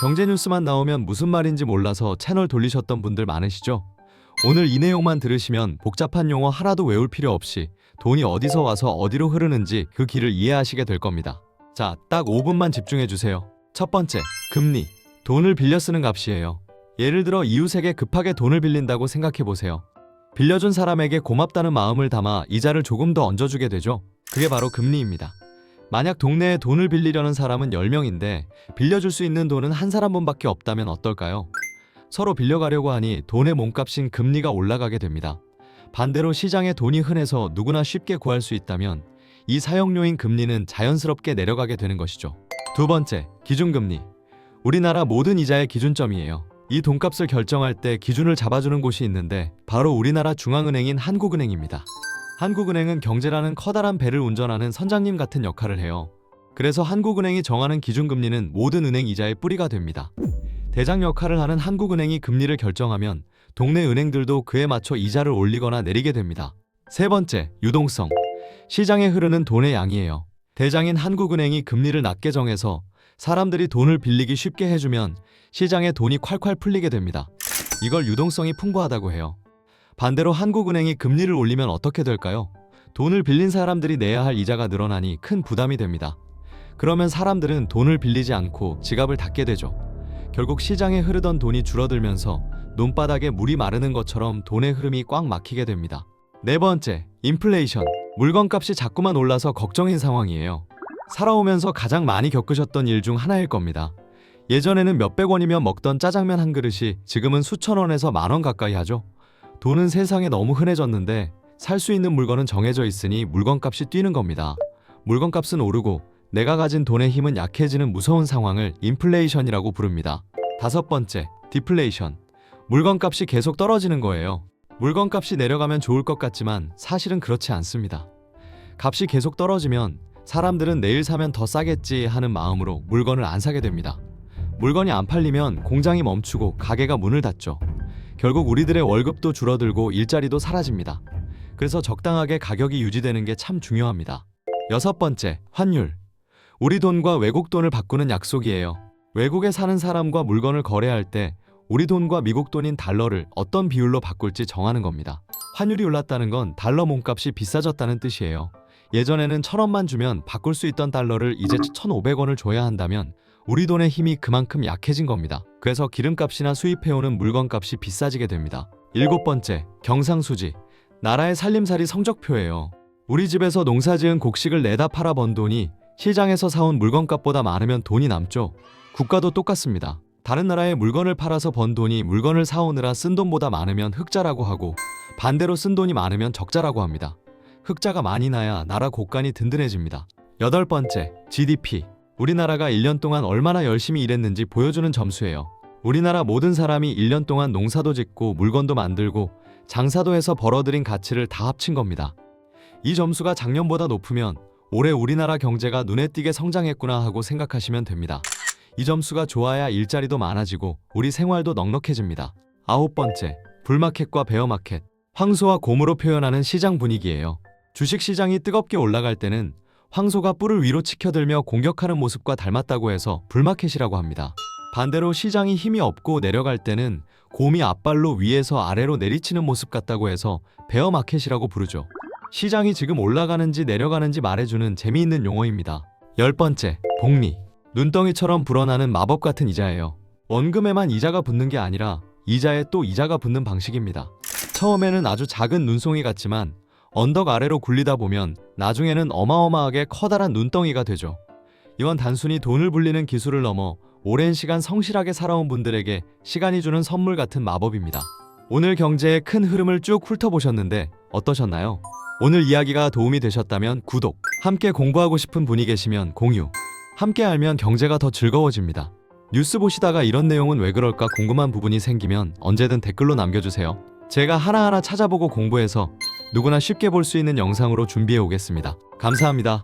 경제 뉴스만 나오면 무슨 말인지 몰라서 채널 돌리셨던 분들 많으시죠? 오늘 이 내용만 들으시면 복잡한 용어 하나도 외울 필요 없이 돈이 어디서 와서 어디로 흐르는지 그 길을 이해하시게 될 겁니다. 자, 딱 5분만 집중해 주세요. 첫 번째, 금리. 돈을 빌려 쓰는 값이에요. 예를 들어 이웃에게 급하게 돈을 빌린다고 생각해 보세요. 빌려준 사람에게 고맙다는 마음을 담아 이자를 조금 더 얹어주게 되죠. 그게 바로 금리입니다. 만약 동네에 돈을 빌리려는 사람은 10명인데 빌려줄 수 있는 돈은 한 사람분밖에 없다면 어떨까요? 서로 빌려가려고 하니 돈의 몸값인 금리가 올라가게 됩니다. 반대로 시장에 돈이 흔해서 누구나 쉽게 구할 수 있다면 이 사용료인 금리는 자연스럽게 내려가게 되는 것이죠. 두 번째, 기준금리. 우리나라 모든 이자의 기준점이에요. 이 돈값을 결정할 때 기준을 잡아주는 곳이 있는데 바로 우리나라 중앙은행인 한국은행입니다. 한국은행은 경제라는 커다란 배를 운전하는 선장님 같은 역할을 해요. 그래서 한국은행이 정하는 기준금리는 모든 은행 이자의 뿌리가 됩니다. 대장 역할을 하는 한국은행이 금리를 결정하면 동네 은행들도 그에 맞춰 이자를 올리거나 내리게 됩니다. 세 번째, 유동성. 시장에 흐르는 돈의 양이에요. 대장인 한국은행이 금리를 낮게 정해서 사람들이 돈을 빌리기 쉽게 해주면 시장에 돈이 콸콸 풀리게 됩니다. 이걸 유동성이 풍부하다고 해요. 반대로 한국은행이 금리를 올리면 어떻게 될까요? 돈을 빌린 사람들이 내야 할 이자가 늘어나니 큰 부담이 됩니다. 그러면 사람들은 돈을 빌리지 않고 지갑을 닫게 되죠. 결국 시장에 흐르던 돈이 줄어들면서 논바닥에 물이 마르는 것처럼 돈의 흐름이 꽉 막히게 됩니다. 네 번째, 인플레이션. 물건값이 자꾸만 올라서 걱정인 상황이에요. 살아오면서 가장 많이 겪으셨던 일 중 하나일 겁니다. 예전에는 몇백 원이면 먹던 짜장면 한 그릇이 지금은 수천 원에서 만 원 가까이 하죠. 돈은 세상에 너무 흔해졌는데 살 수 있는 물건은 정해져 있으니 물건값이 뛰는 겁니다. 물건값은 오르고 내가 가진 돈의 힘은 약해지는 무서운 상황을 인플레이션이라고 부릅니다. 다섯 번째, 디플레이션. 물건값이 계속 떨어지는 거예요. 물건값이 내려가면 좋을 것 같지만 사실은 그렇지 않습니다. 값이 계속 떨어지면 사람들은 내일 사면 더 싸겠지 하는 마음으로 물건을 안 사게 됩니다. 물건이 안 팔리면 공장이 멈추고 가게가 문을 닫죠. 결국 우리들의 월급도 줄어들고 일자리도 사라집니다. 그래서 적당하게 가격이 유지되는 게 참 중요합니다. 여섯 번째, 환율. 우리 돈과 외국 돈을 바꾸는 약속이에요. 외국에 사는 사람과 물건을 거래할 때 우리 돈과 미국 돈인 달러를 어떤 비율로 바꿀지 정하는 겁니다. 환율이 올랐다는 건 달러 몸값이 비싸졌다는 뜻이에요. 예전에는 1,000원만 주면 바꿀 수 있던 달러를 이제 1,500원을 줘야 한다면 우리 돈의 힘이 그만큼 약해진 겁니다. 그래서 기름값이나 수입해오는 물건값이 비싸지게 됩니다. 일곱 번째, 경상수지. 나라의 살림살이 성적표예요. 우리 집에서 농사지은 곡식을 내다 팔아 번 돈이 시장에서 사온 물건값보다 많으면 돈이 남죠. 국가도 똑같습니다. 다른 나라에 물건을 팔아서 번 돈이 물건을 사오느라 쓴 돈보다 많으면 흑자라고 하고 반대로 쓴 돈이 많으면 적자라고 합니다. 흑자가 많이 나야 나라 곳간이 든든해집니다. 여덟 번째, GDP. 우리나라가 1년 동안 얼마나 열심히 일했는지 보여주는 점수예요. 우리나라 모든 사람이 1년 동안 농사도 짓고 물건도 만들고 장사도 해서 벌어들인 가치를 다 합친 겁니다. 이 점수가 작년보다 높으면 올해 우리나라 경제가 눈에 띄게 성장했구나 하고 생각하시면 됩니다. 이 점수가 좋아야 일자리도 많아지고 우리 생활도 넉넉해집니다. 아홉 번째, 불마켓과 베어마켓. 황소와 곰으로 표현하는 시장 분위기예요. 주식시장이 뜨겁게 올라갈 때는 황소가 뿔을 위로 치켜들며 공격하는 모습과 닮았다고 해서 불마켓이라고 합니다. 반대로 시장이 힘이 없고 내려갈 때는 곰이 앞발로 위에서 아래로 내리치는 모습 같다고 해서 베어마켓이라고 부르죠. 시장이 지금 올라가는지 내려가는지 말해주는 재미있는 용어입니다. 열 번째, 복리. 눈덩이처럼 불어나는 마법 같은 이자예요. 원금에만 이자가 붙는 게 아니라 이자에 또 이자가 붙는 방식입니다. 처음에는 아주 작은 눈송이 같지만 언덕 아래로 굴리다 보면 나중에는 어마어마하게 커다란 눈덩이가 되죠. 이건 단순히 돈을 불리는 기술을 넘어 오랜 시간 성실하게 살아온 분들에게 시간이 주는 선물 같은 마법입니다. 오늘 경제의 큰 흐름을 쭉 훑어보셨는데 어떠셨나요? 오늘 이야기가 도움이 되셨다면 구독, 함께 공부하고 싶은 분이 계시면 공유, 함께 알면 경제가 더 즐거워집니다. 뉴스 보시다가 이런 내용은 왜 그럴까 궁금한 부분이 생기면 언제든 댓글로 남겨주세요. 제가 하나하나 찾아보고 공부해서 누구나 쉽게 볼 수 있는 영상으로 준비해 오겠습니다. 감사합니다.